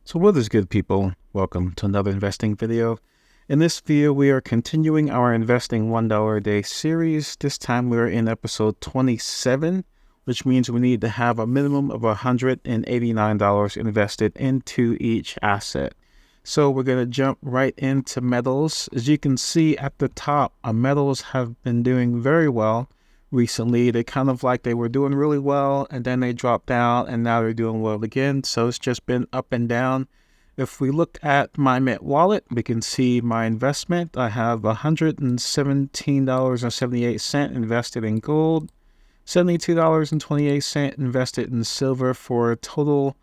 So what is good, people? Welcome to another investing video. In this video, we are continuing our investing $1 a day series. This time we're in episode 27, which means we need to have a minimum of $189 invested into each asset. So we're going to jump right into metals. As you can see at the top, metals have been doing very well recently. They they were doing really well, and then they dropped down, and now they're doing well again. So it's just been up and down. If we look at my Mint wallet, we can see my investment. I have $117.78 invested in gold, $72.28 invested in silver, for a total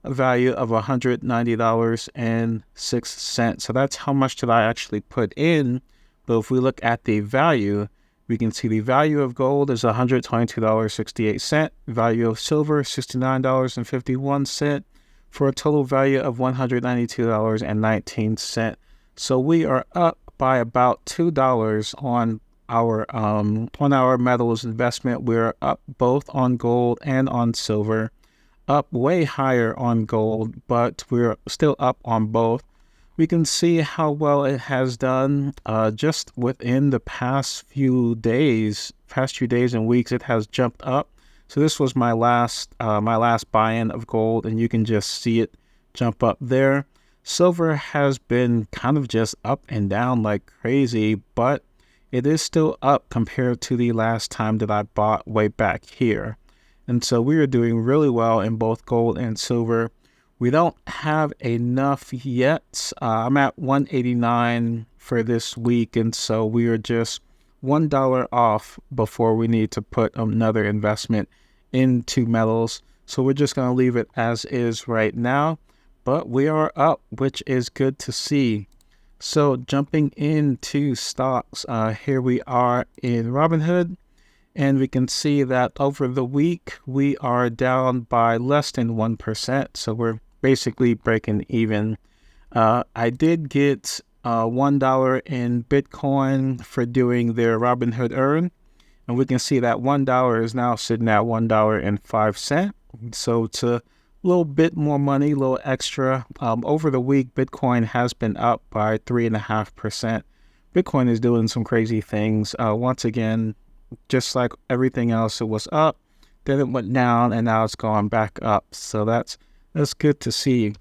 value of $190.06. So that's how much did I actually put in. But if we look at the value, we can see the value of gold is $122.68, value of silver $69.51, for a total value of $192.19. So we are up by about $2 on our metals investment. We're up both on gold and on silver, up way higher on gold, but we're still up on both. We can see how well it has done just within the past few days and weeks. It has jumped up. So this was my last buy-in of gold, and you can just see it jump up there. Silver has been kind of just up and down like crazy, but it is still up compared to the last time that I bought way back here. And so we are doing really well in both gold and silver. We don't have enough yet. I'm at 189 for this week, and so we are just $1 off before we need to put another investment into metals. So we're just going to leave it as is right now, but we are up, which is good to see. So jumping into stocks, here we are in Robinhood, and we can see that over the week we are down by less than 1%. So we're basically breaking even. I did get $1 in Bitcoin for doing their Robinhood Earn, and we can see that $1 is now sitting at $1.05. So it's a little bit more money, a little extra. Over the week, Bitcoin has been up by 3.5%. Bitcoin is doing some crazy things. Once again, just like everything else, it was up, then it went down, and now it's gone back up. So that's good to see.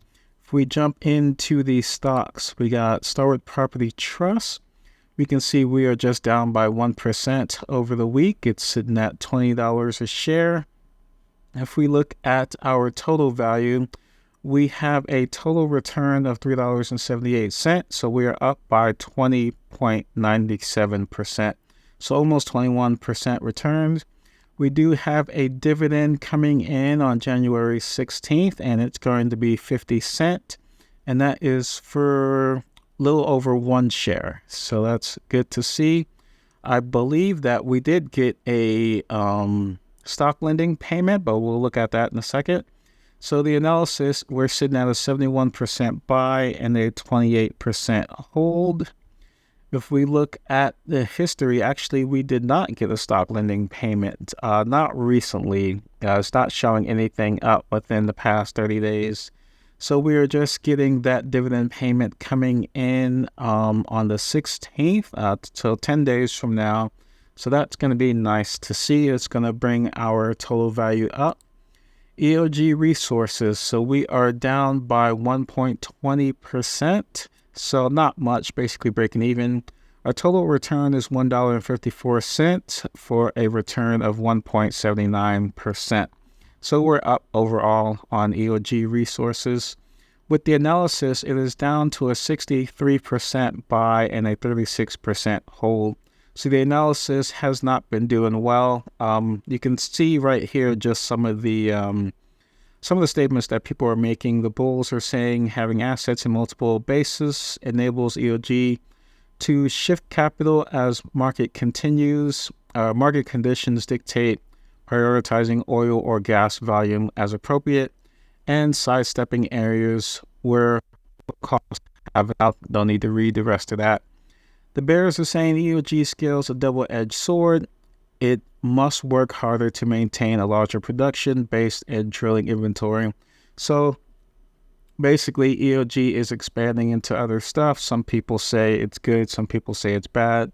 If we jump into the stocks, we got Starwood Property Trust. We can see we are just down by 1% over the week. It's sitting at $20 a share. If we look at our total value, we have a total return of $3.78. So we are up by 20.97%. So almost 21% returns. We do have a dividend coming in on January 16th, and it's going to be 50 cents, and that is for a little over 1 share. So that's good to see. I believe that we did get a stock lending payment, but we'll look at that in a second. So the analysis, we're sitting at a 71% buy and a 28% hold. If we look at the history, actually, we did not get a stock lending payment, not recently. It's not showing anything up within the past 30 days. So we are just getting that dividend payment coming in on the 16th, so 10 days from now. So that's going to be nice to see. It's going to bring our total value up. EOG Resources, so we are down by 1.20%. So not much, basically breaking even. Our total return is $1.54 for a return of 1.79%. So we're up overall on EOG Resources. With the analysis, it is down to a 63% buy and a 36% hold. So the analysis has not been doing well. You can see right here just some of the statements that people are making. The bulls are saying having assets in multiple bases enables EOG to shift capital as market continues. Market conditions dictate prioritizing oil or gas volume as appropriate and sidestepping areas where costs have out. Don't need to read the rest of that. The bears are saying EOG scales a double-edged sword. It must work harder to maintain a larger production base and drilling inventory. So basically EOG is expanding into other stuff. Some people say it's good, some people say it's bad.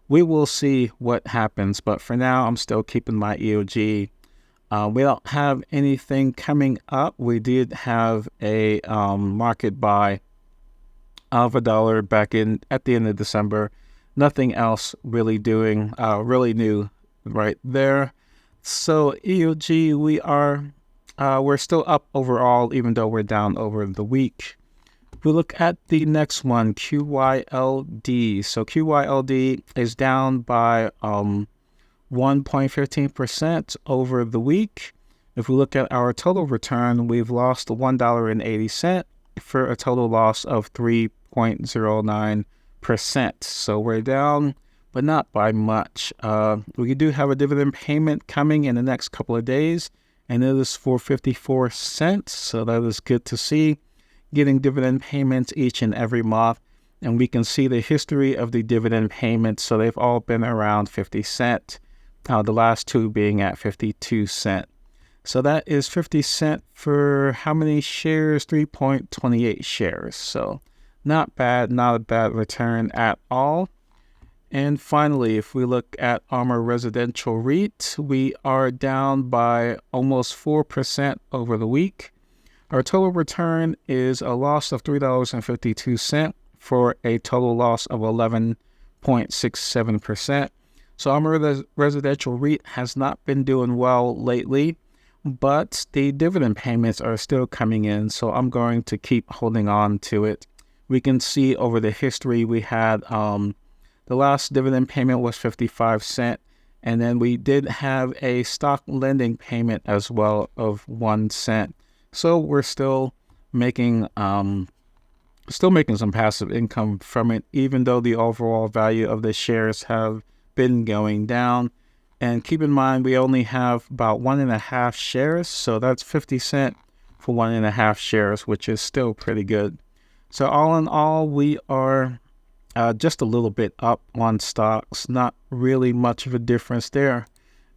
We will see what happens, but for now, I'm still keeping my EOG. We don't have anything coming up. We did have a market buy of $1 back in at the end of December. Nothing else really doing really new right there. So EOG, we're still up overall, even though we're down over the week. We look at the next one, QYLD. So QYLD is down by 1.15% over the week. If we look at our total return, we've lost $1.80 for a total loss of 3.09%. So we're down, but not by much. We do have a dividend payment coming in the next couple of days, and it is for 54 cents. So that is good to see. Getting dividend payments each and every month, and we can see the history of the dividend payments. So they've all been around 50 cents. The last two being at 52 cents. So that is 50 cents for how many shares? 3.28 shares. So not bad, not a bad return at all. And finally, if we look at ARMOUR Residential REIT, we are down by almost 4% over the week. Our total return is a loss of $3.52 for a total loss of 11.67%. So ARMOUR Residential REIT has not been doing well lately, but the dividend payments are still coming in, so I'm going to keep holding on to it. We can see over the history we had the last dividend payment was 55 cents, and then we did have a stock lending payment as well of 1 cent. So we're still making some passive income from it, even though the overall value of the shares have been going down. And keep in mind, we only have about 1.5 shares, so that's 50 cents for 1.5 shares, which is still pretty good. So all in all, we are just a little bit up on stocks, not really much of a difference there.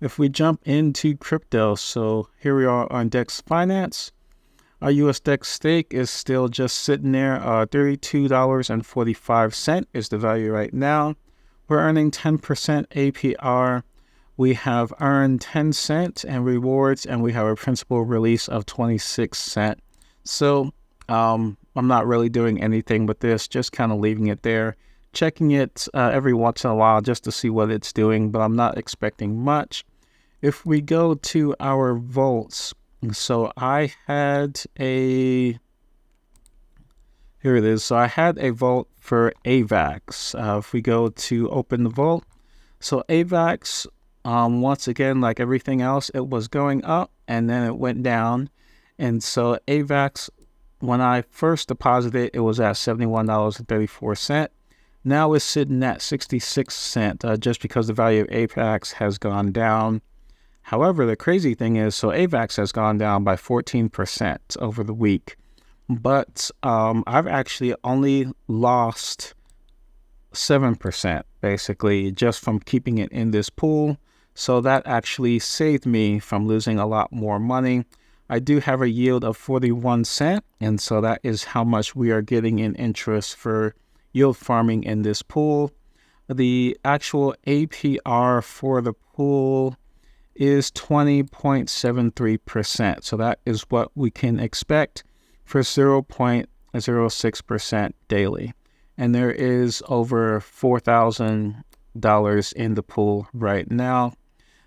If we jump into crypto, so here we are on DEX Finance. Our US DEX stake is still just sitting there. $32.45 is the value right now. We're earning 10% APR. We have earned 10 cents and rewards, and we have a principal release of 26 cents. So I'm not really doing anything with this, just kind of leaving it there, checking it every once in a while just to see what it's doing, but I'm not expecting much. If we go to our vaults, so I had here it is. So I had a vault for AVAX. If we go to open the vault, so AVAX, once again, like everything else, it was going up and then it went down. And so AVAX, when I first deposited, it was at $71.34. Now it's sitting at 66 cents, just because the value of AVAX has gone down. However, the crazy thing is, so AVAX has gone down by 14% over the week, but I've actually only lost 7% basically just from keeping it in this pool. So that actually saved me from losing a lot more money. I do have a yield of 41 cents, and so that is how much we are getting in interest for yield farming in this pool. The actual APR for the pool is 20.73%. So that is what we can expect for 0.06% daily. And there is over $4,000 in the pool right now.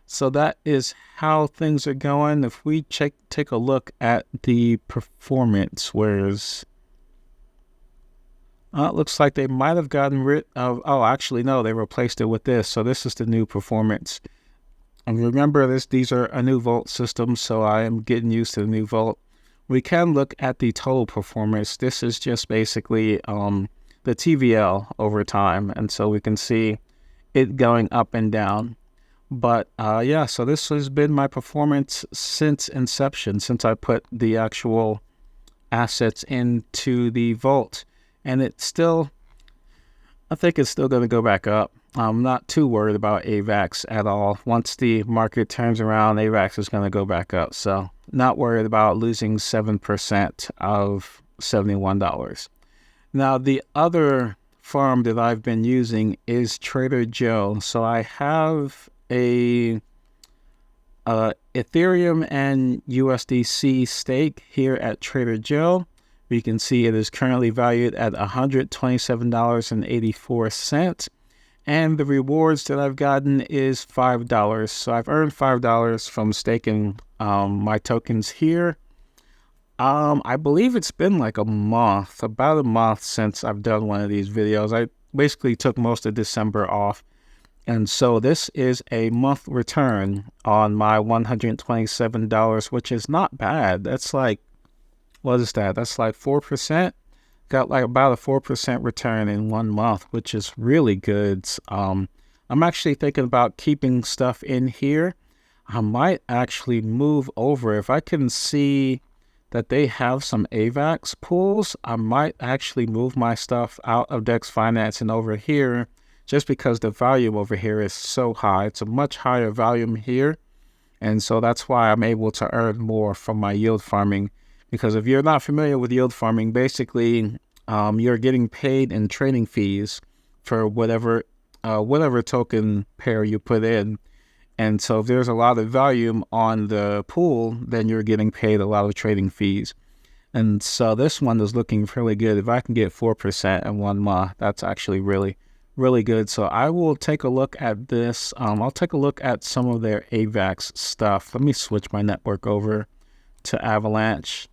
So that is how things are going. If we take a look at the performance, whereas it looks like they might have gotten rid of, actually no, they replaced it with this. So this is the new performance. And remember these are a new vault system, so I am getting used to the new vault. We can look at the total performance. This is just basically the TVL over time, and so we can see it going up and down. But yeah, so this has been my performance since inception, since I put the actual assets into the vault. And it's still, I think it's still going to go back up. I'm not too worried about AVAX at all. Once the market turns around, AVAX is going to go back up. So not worried about losing 7% of $71. Now, the other farm that I've been using is Trader Joe. So I have a Ethereum and USDC stake here at Trader Joe. You can see it is currently valued at $127.84. And the rewards that I've gotten is $5. So I've earned $5 from staking my tokens here. I believe it's been like about a month since I've done one of these videos. I basically took most of December off. And so this is a month return on my $127, which is not bad. That's like, what is that? That's like 4%. Got like about a 4% return in 1 month, which is really good. I'm actually thinking about keeping stuff in here. I might actually move over. If I can see that they have some AVAX pools, I might actually move my stuff out of Dex Finance and over here, just because the volume over here is so high. It's a much higher volume here. And so that's why I'm able to earn more from my yield farming. Because if you're not familiar with yield farming, basically you're getting paid in trading fees for whatever token pair you put in. And so if there's a lot of volume on the pool, then you're getting paid a lot of trading fees. And so this one is looking really good. If I can get 4% in 1 month, that's actually really, really good. So I will take a look at this. I'll take a look at some of their AVAX stuff. Let me switch my network over to Avalanche.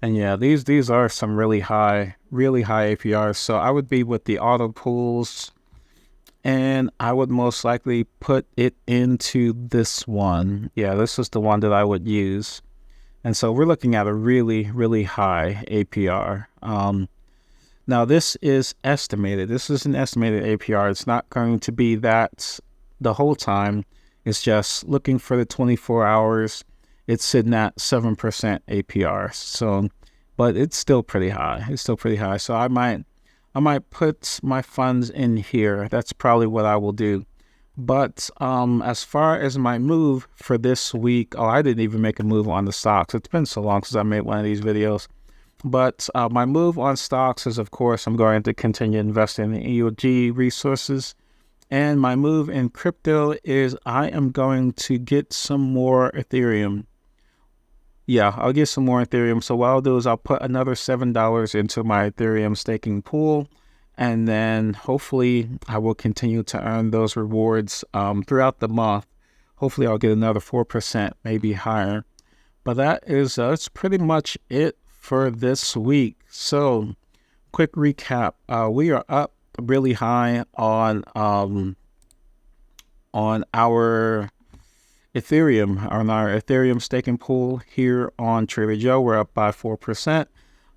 And yeah, these are some really high APRs. So I would be with the auto pools, and I would most likely put it into this one. Yeah, this is the one that I would use. And so we're looking at a really, really high APR. Now this is estimated. This is an estimated APR. It's not going to be that the whole time. It's just looking for the 24 hours. It's sitting at 7% APR. So, but it's still pretty high. It's still pretty high. So I might put my funds in here. That's probably what I will do. But as far as my move for this week, I didn't even make a move on the stocks. It's been so long since I made one of these videos. But my move on stocks is, of course, I'm going to continue investing in EOG resources. And my move in crypto is I am going to get some more Ethereum. Yeah, I'll get some more Ethereum. So what I'll do is I'll put another $7 into my Ethereum staking pool. And then hopefully I will continue to earn those rewards throughout the month. Hopefully I'll get another 4%, maybe higher. But that's pretty much it for this week. So quick recap. We are up really high on our Ethereum staking pool here on Trader Joe. We're up by 4%.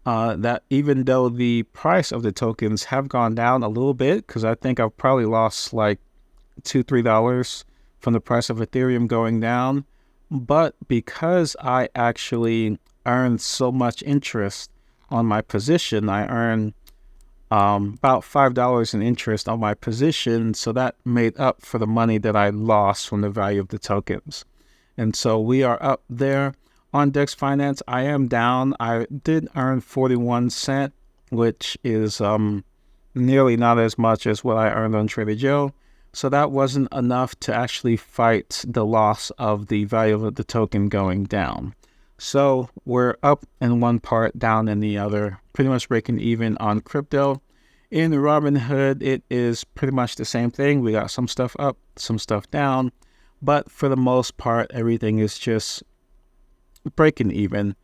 That even though the price of the tokens have gone down a little bit, because I think I've probably lost like $2-3 from the price of Ethereum going down, but because I actually earned so much interest on my position, I earned about $5 in interest on my position, so that made up for the money that I lost from the value of the tokens. And so we are up there. On Dex Finance, I am down. I did earn 41 cents, which is nearly not as much as what I earned on Trader Joe. So that wasn't enough to actually fight the loss of the value of the token going down. So we're up in one part, down in the other, pretty much breaking even on crypto. In Robinhood, it is pretty much the same thing. We got some stuff up, some stuff down, but for the most part, everything is just breaking even.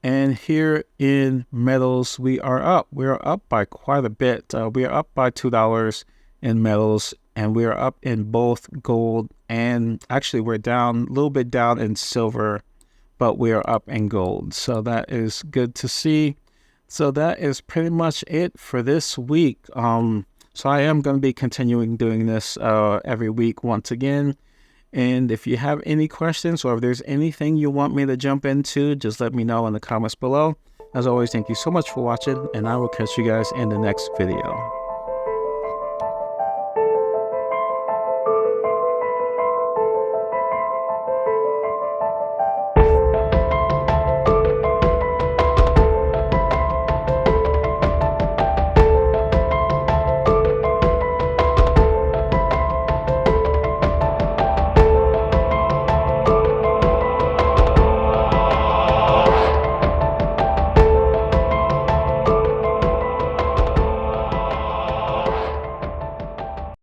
And here in metals, we are up. We are up by quite a bit. We are up by $2 in metals, and we are up in both gold, and actually we're down a little bit down in silver, but we are up in gold. So that is good to see. So that is pretty much it for this week. So I am going to be continuing doing this every week once again. And if you have any questions, or if there's anything you want me to jump into, just let me know in the comments below. As always, thank you so much for watching, and I will catch you guys in the next video.